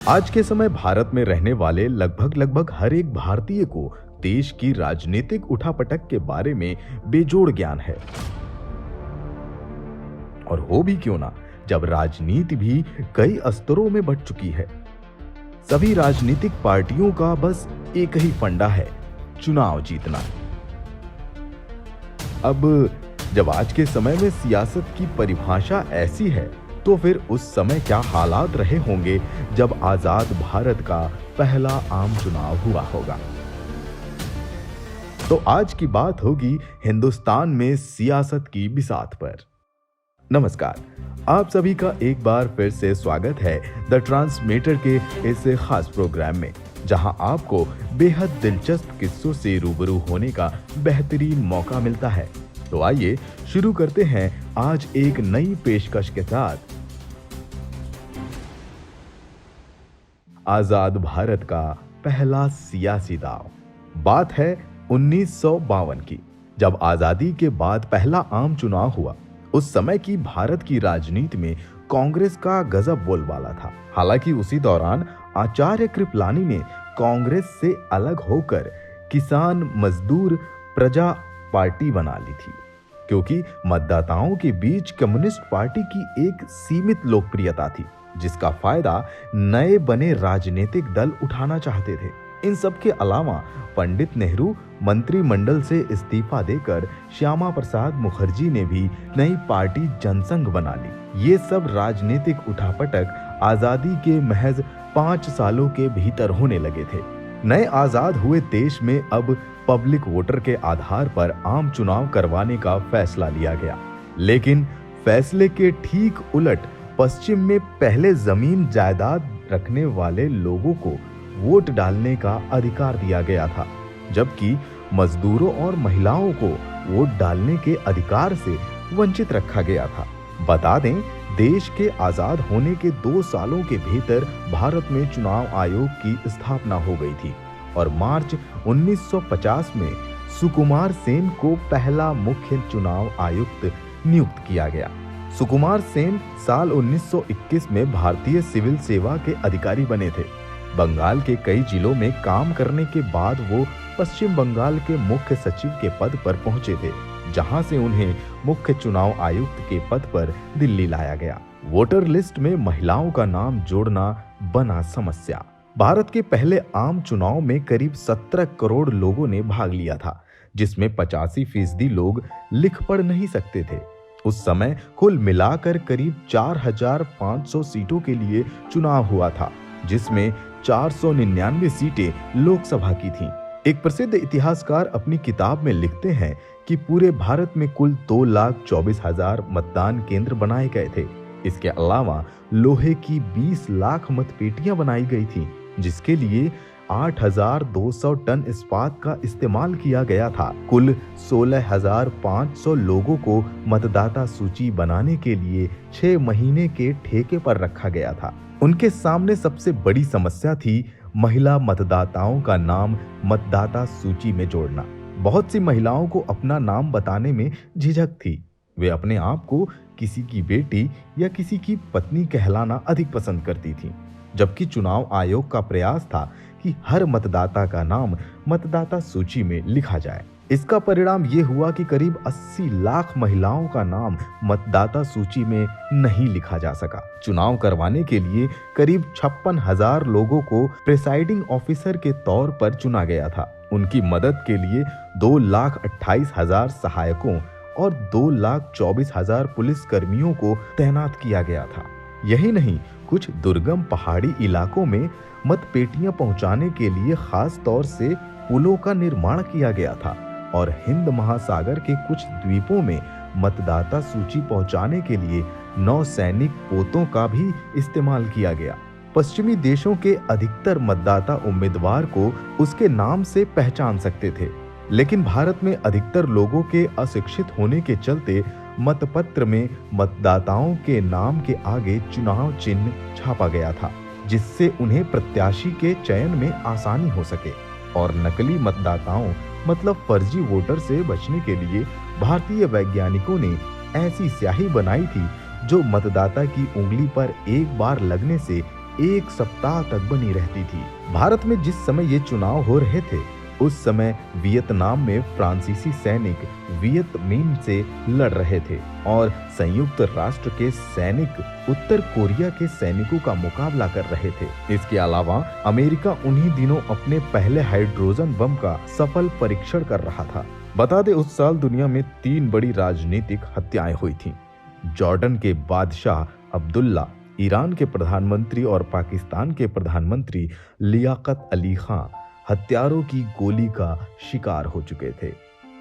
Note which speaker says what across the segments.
Speaker 1: आज के समय भारत में रहने वाले लगभग हर एक भारतीय को देश की राजनीतिक उठापटक के बारे में बेजोड़ ज्ञान है। और हो भी क्यों ना, जब राजनीति भी कई स्तरों में बढ़ चुकी है। सभी राजनीतिक पार्टियों का बस एक ही फंडा है, चुनाव जीतना। अब जब आज के समय में सियासत की परिभाषा ऐसी है, तो फिर उस समय क्या हालात रहे होंगे जब आजाद भारत का पहला आम चुनाव हुआ होगा। तो आज की बात होगी हिंदुस्तान में सियासत की बिसात पर। नमस्कार, आप सभी का एक बार फिर से स्वागत है द ट्रांसमीटर के इस खास प्रोग्राम में, जहां आपको बेहद दिलचस्प किस्सों से रूबरू होने का बेहतरीन मौका मिलता है। तो आइए शुरू करते हैं आज एक नई पेशकश के साथ। आजाद भारत का पहला सियासी दांव। बात है 1952 की, जब आजादी के बाद पहला आम चुनाव हुआ। उस समय की भारत की राजनीति में कांग्रेस का गजब बोलबाला था। हालांकि उसी दौरान आचार्य कृपलानी ने कांग्रेस से अलग होकर किसान मजदूर प्रजा पार्टी बना ली थी, क्योंकि मतदाताओं के बीच कम्युनिस्ट पार्टी की एक सीमित लोकप्रियता थी, जिसका फायदा नए बने राजनीतिक दल उठाना चाहते थे। इन सब के अलावा पंडित नेहरू मंत्रिमंडल से इस्तीफा देकर श्यामा प्रसाद मुखर्जी ने भी नई पार्टी जनसंघ बना ली। ये सब राजनीतिक उठापटक आजादी के महज 5 सालों के भीतर होने लगे थे। नए आजाद हुए देश में अब पब्लिक वोटर के आधार पर आम चुनाव करवाने का फैसला लिया गया। लेकिन फैसले के ठीक उलट पश्चिम में पहले जमीन जायदाद रखने वाले लोगों को वोट डालने का अधिकार दिया गया था, जबकि मजदूरों और महिलाओं को वोट डालने के अधिकार से वंचित रखा गया था। बता दें, देश के आजाद होने के 2 सालों के भीतर भारत में चुनाव आयोग की स्थापना हो गई थी और मार्च 1950 में सुकुमार सेन को पहला मुख्य चुनाव आयुक्त नियुक्त किया गया। सुकुमार सेन साल 1921 में भारतीय सिविल सेवा के अधिकारी बने थे। बंगाल के कई जिलों में काम करने के बाद वो पश्चिम बंगाल के मुख्य सचिव के पद पर पहुंचे थे, जहां से उन्हें मुख्य चुनाव आयुक्त के पद पर दिल्ली लाया गया। वोटर लिस्ट में महिलाओं का नाम जोड़ना बना समस्या। भारत के पहले आम चुनाव में करीब 17 करोड़ लोगों ने भाग लिया था, जिसमें 85% लोग लिख पढ़ नहीं सकते थे। उस समय कुल मिलाकर करीब 4500 सीटों के लिए चुनाव हुआ था, जिसमें 499 सीटें लोकसभा की थीं। एक प्रसिद्ध इतिहासकार अपनी किताब में लिखते हैं कि पूरे भारत में कुल 2,24,000 मतदान केंद्र बनाए गए थे। इसके अलावा लोहे की 20 लाख मतपेटियां बनाई गई थीं, जिसके लिए 8,200 टन इस्पात का इस्तेमाल किया गया था। कुल 16,500 लोगों को मतदाता सूची बनाने के लिए 6 महीने के ठेके पर रखा गया था। उनके सामने सबसे बड़ी समस्या थी महिला मतदाताओं का नाम मतदाता सूची में जोड़ना। बहुत सी महिलाओं को अपना नाम बताने में झिझक थी। वे अपने आप को किसी की बेटी या किसी की पत्नी कहलाना अधिक पसंद करती थीं, जबकि चुनाव आयोग का प्रयास था कि हर मतदाता का नाम मतदाता सूची में लिखा जाए। इसका परिणाम ये हुआ कि करीब 80 लाख महिलाओं का नाम मतदाता सूची में नहीं लिखा जा सका। चुनाव करवाने के लिए करीब 56,000 लोगों को प्रिसाइडिंग ऑफिसर के तौर पर चुना गया था। उनकी मदद के लिए 2,28,000 सहायकों और 2,24,000 पुलिस कर्मियों को तैनात किया गया था। यही नहीं, कुछ दुर्गम पहाड़ी इलाकों में मतपेटियां पहुंचाने के लिए खास तौर से पुलों का निर्माण किया गया था और हिंद महासागर के कुछ द्वीपों में मतदाता सूची पहुंचाने के लिए नौसैनिक पोतों का भी इस्तेमाल किया गया। पश्चिमी देशों के अधिकतर मतदाता उम्मीदवार को उसके नाम से पहचान सकते थे, लेकिन भारत में अधिकतर लोगों के अशिक्षित होने के चलते मतपत्र में मतदाताओं के नाम के आगे चुनाव चिन्ह छापा गया था, जिससे उन्हें प्रत्याशी के चयन में आसानी हो सके। और नकली मतदाताओं मतलब फर्जी वोटर से बचने के लिए भारतीय वैज्ञानिकों ने ऐसी स्याही बनाई थी जो मतदाता की उंगली पर एक बार लगने से एक सप्ताह तक बनी रहती थी। भारत में जिस समय ये चुनाव हो रहे थे, उस समय वियतनाम में फ्रांसीसी सैनिक वियत मिन्ह से लड़ रहे थे और संयुक्त राष्ट्र के सैनिक उत्तर कोरिया के सैनिकों का मुकाबला कर रहे थे। इसके अलावा अमेरिका उन्हीं दिनों अपने पहले हाइड्रोजन बम का सफल परीक्षण कर रहा था। बता दें, उस साल दुनिया में 3 बड़ी राजनीतिक हत्याएं हुई थीं। जॉर्डन के बादशाह अब्दुल्ला, ईरान के प्रधानमंत्री और पाकिस्तान के प्रधानमंत्री लियाकत अली खां हत्यारों की गोली का शिकार हो चुके थे।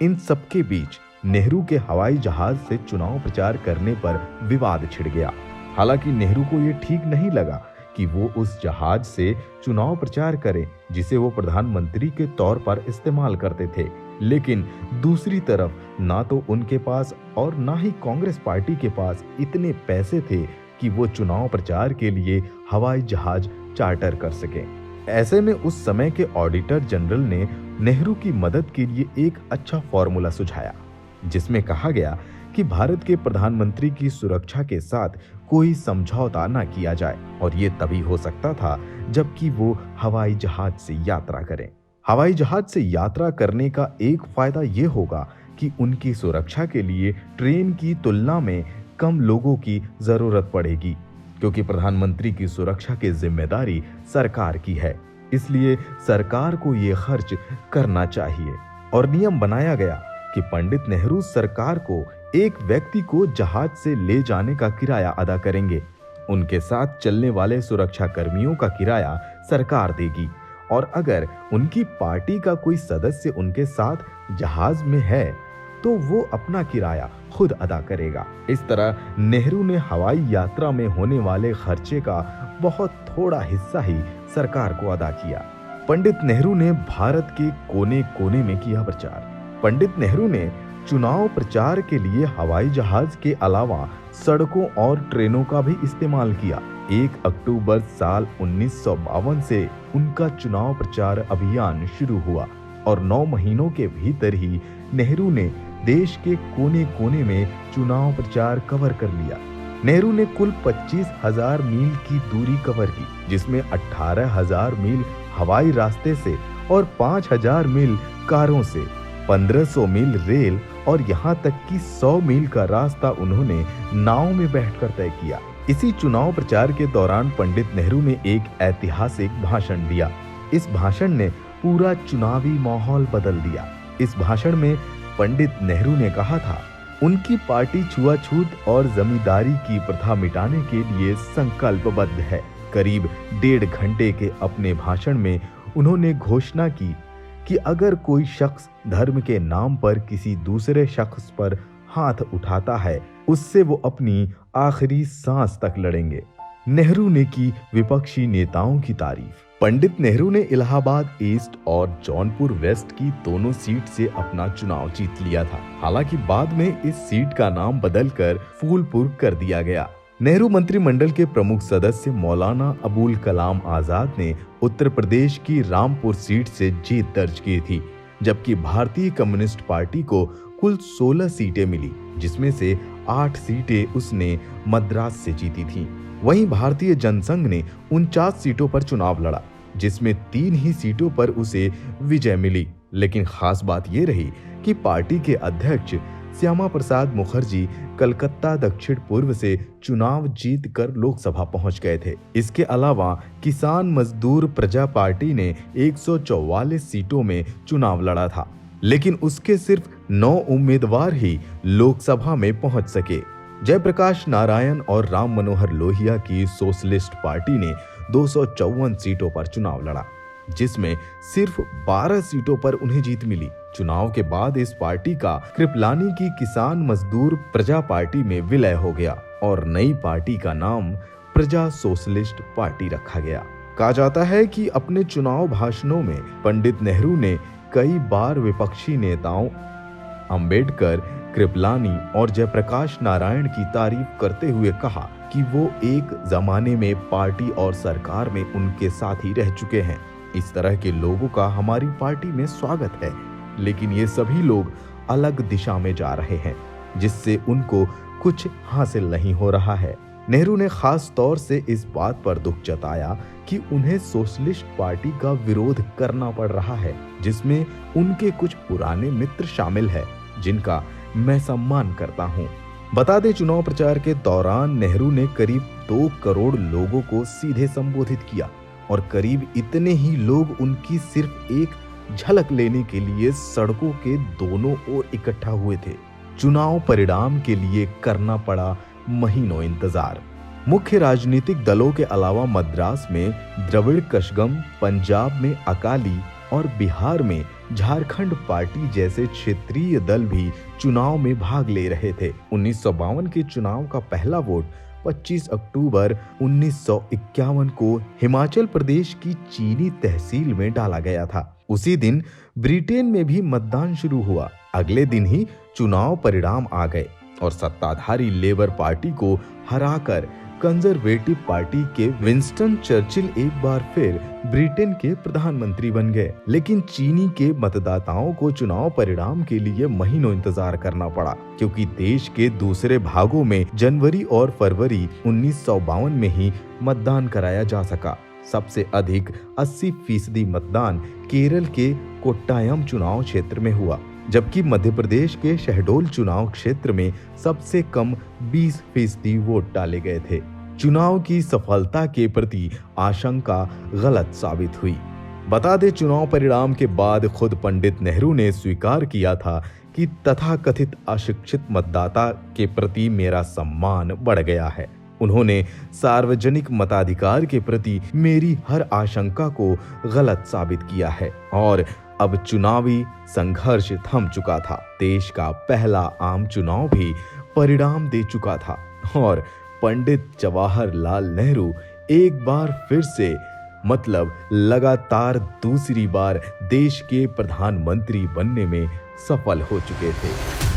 Speaker 1: इन सबके बीच नेहरू के हवाई जहाज से चुनाव प्रचार करने पर विवाद छिड़ गया। हालांकि नेहरू को यह ठीक नहीं लगा कि वो उस जहाज से चुनाव प्रचार करें जिसे वो प्रधानमंत्री के तौर पर इस्तेमाल करते थे। लेकिन दूसरी तरफ ना तो उनके पास और ना ही कांग्रेस पार्टी के पास इतने पैसे थे कि वो चुनाव प्रचार के लिए हवाई जहाज चार्टर कर सके। ऐसे में उस समय के ऑडिटर जनरल ने नेहरू की मदद के लिए एक अच्छा फॉर्मूला सुझाया, जिसमें कहा गया कि भारत के प्रधानमंत्री की सुरक्षा के साथ कोई समझौता न किया जाए और ये तभी हो सकता था जबकि वो हवाई जहाज से यात्रा करें। हवाई जहाज से यात्रा करने का एक फायदा ये होगा कि उनकी सुरक्षा के लिए ट्रेन की तुलना में कम लोगों की जरूरत पड़ेगी, क्योंकि प्रधानमंत्री की सुरक्षा की जिम्मेदारी सरकार की है। इसलिए सरकार को ये खर्च करना चाहिए और नियम बनाया गया कि पंडित नेहरू सरकार को एक व्यक्ति को जहाज से ले जाने का किराया अदा करेंगे। उनके साथ चलने वाले सुरक्षा कर्मियों का किराया सरकार देगी और अगर उनकी पार्टी का कोई सदस्य उनके साथ जहाज में है तो वो अपना किराया खुद अदा करेगा। इस तरह नेहरू ने हवाई यात्रा में होने वाले खर्चे का बहुत थोड़ा हिस्सा ही सरकार को अदा किया। पंडित नेहरू ने भारत के कोने कोने में किया प्रचार। पंडित नेहरू ने चुनाव प्रचार के लिए हवाई जहाज के अलावा सड़कों और ट्रेनों का भी इस्तेमाल किया। 1 अक्टूबर साल 1952 से उनका चुनाव प्रचार अभियान शुरू हुआ और 9 महीनों के भीतर ही नेहरू ने देश के कोने कोने में चुनाव प्रचार कवर कर लिया। नेहरू ने कुल 25,000 मील की दूरी कवर की, जिसमें 18,000 मील हवाई रास्ते से और 5,000 मील कारों से, 1,500 मील रेल और यहाँ तक कि 100 मील का रास्ता उन्होंने नाव में बैठकर तय किया। इसी चुनाव प्रचार के दौरान पंडित नेहरू ने एक ऐतिहासिक भाषण दिया। इस भाषण ने पूरा चुनावी माहौल बदल दिया। इस भाषण में पंडित नेहरू ने कहा था, उनकी पार्टी छुआछूत और जमींदारी की प्रथा मिटाने के लिए संकल्पबद्ध है। करीब 1.5 घंटे के अपने भाषण में उन्होंने घोषणा की कि अगर कोई शख्स धर्म के नाम पर किसी दूसरे शख्स पर हाथ उठाता है, उससे वो अपनी आखिरी सांस तक लड़ेंगे। नेहरू ने की विपक्षी नेताओं की तारीफ। पंडित नेहरू ने इलाहाबाद ईस्ट और जौनपुर वेस्ट की दोनों सीट से अपना चुनाव जीत लिया था। हालांकि बाद में इस सीट का नाम बदलकर फूलपुर कर दिया गया। नेहरू मंत्रिमंडल के प्रमुख सदस्य मौलाना अबुल कलाम आजाद ने उत्तर प्रदेश की रामपुर सीट से जीत दर्ज की थी, जबकि भारतीय कम्युनिस्ट पार्टी को कुल 16 सीटें मिली, जिसमें से 8 सीटें उसने मद्रास से जीती थीं। वहीं भारतीय जनसंघ ने 49 सीटों पर चुनाव लड़ा, जिसमें 3 ही सीटों पर उसे विजय मिली। लेकिन खास बात यह रही कि पार्टी के अध्यक्ष श्यामा प्रसाद मुखर्जी कलकत्ता दक्षिण पूर्व से चुनाव जीतकर लोकसभा पहुंच गए थे। इसके अलावा किसान मजदूर प्रजा पार्टी ने 144 सीटों में चुनाव लड़ा था, लेकिन उसके सिर्फ 9 उम्मीदवार ही लोकसभा में पहुंच सके। जयप्रकाश नारायण और राम मनोहर लोहिया की सोशलिस्ट पार्टी ने 254 सीटों पर चुनाव लड़ा, जिसमें सिर्फ 12 सीटों पर उन्हें जीत मिली। चुनाव के बाद इस पार्टी का कृपलानी की किसान मजदूर प्रजा पार्टी में विलय हो गया और नई पार्टी का नाम प्रजा सोशलिस्ट पार्टी रखा गया। कहा जाता है कि अपने चुनाव भाषणों में पंडित नेहरू ने कई बार विपक्षी नेताओं अंबेडकर, कृपलानी और जयप्रकाश नारायण की तारीफ करते हुए कहा कि वो एक जमाने में पार्टी और सरकार में उनके साथ ही रह चुके हैं। इस तरह के लोगों का हमारी पार्टी में स्वागत है, लेकिन ये सभी लोग अलग दिशा में जा रहे हैं, जिससे उनको कुछ हासिल नहीं हो रहा है। नेहरू ने खास तौर से इस बात पर दुख जताया कि उन्हें सोशलिस्ट पार्टी का विरोध करना पड़ रहा है, जिसमें उनके कुछ पुराने मित्र शामिल हैं, जिनका मैं सम्मान करता हूं। बता दें, चुनाव प्रचार के दौरान नेहरू ने करीब 2 करोड़ लोगों को सीधे संबोधित किया और करीब इतने ही लोग उनकी सिर्फ एक झलक लेने के लिए सड़कों के दोनों ओर इकट्ठा हुए थे। चुनाव परिणाम के लिए करना पड़ा महीनों इंतजार। मुख्य राजनीतिक दलों के अलावा मद्रास में द्रविड़ कशगम, पंजाब में अकाली और बिहार में झारखंड पार्टी जैसे क्षेत्रीय दल भी चुनाव में भाग ले रहे थे। 1952 के चुनाव का पहला वोट 25 अक्टूबर 1951 को हिमाचल प्रदेश की चीनी तहसील में डाला गया था। उसी दिन ब्रिटेन में भी मतदान शुरू हुआ। अगले दिन ही चुनाव परिणाम आ गए और सत्ताधारी लेबर पार्टी को हराकर कंजर्वेटिव पार्टी के विंस्टन चर्चिल एक बार फिर ब्रिटेन के प्रधानमंत्री बन गए। लेकिन चीनी के मतदाताओं को चुनाव परिणाम के लिए महीनों इंतजार करना पड़ा, क्योंकि देश के दूसरे भागों में जनवरी और फरवरी 1952 में ही मतदान कराया जा सका। सबसे अधिक 80% मतदान केरल के कोट्टायम चुनाव क्षेत्र में हुआ, जबकि मध्य प्रदेश के शहडोल चुनाव क्षेत्र में सबसे कम 20% वोट डाले गए थे। चुनाव की सफलता के प्रति आशंका गलत साबित हुई। बता दें, चुनाव परिणाम के बाद खुद पंडित नेहरू ने स्वीकार किया था कि तथाकथित अशिक्षित मतदाता के प्रति मेरा सम्मान बढ़ गया है। उन्होंने सार्वजनिक मताधिकार के प्रति मेरी हर आशंका को गलत साबित किया है और अब चुनावी संघर्ष थम चुका था। देश का पहला आम चुनाव भी परिणाम दे चुका था और पंडित जवाहरलाल नेहरू एक बार फिर से लगातार दूसरी बार देश के प्रधानमंत्री बनने में सफल हो चुके थे।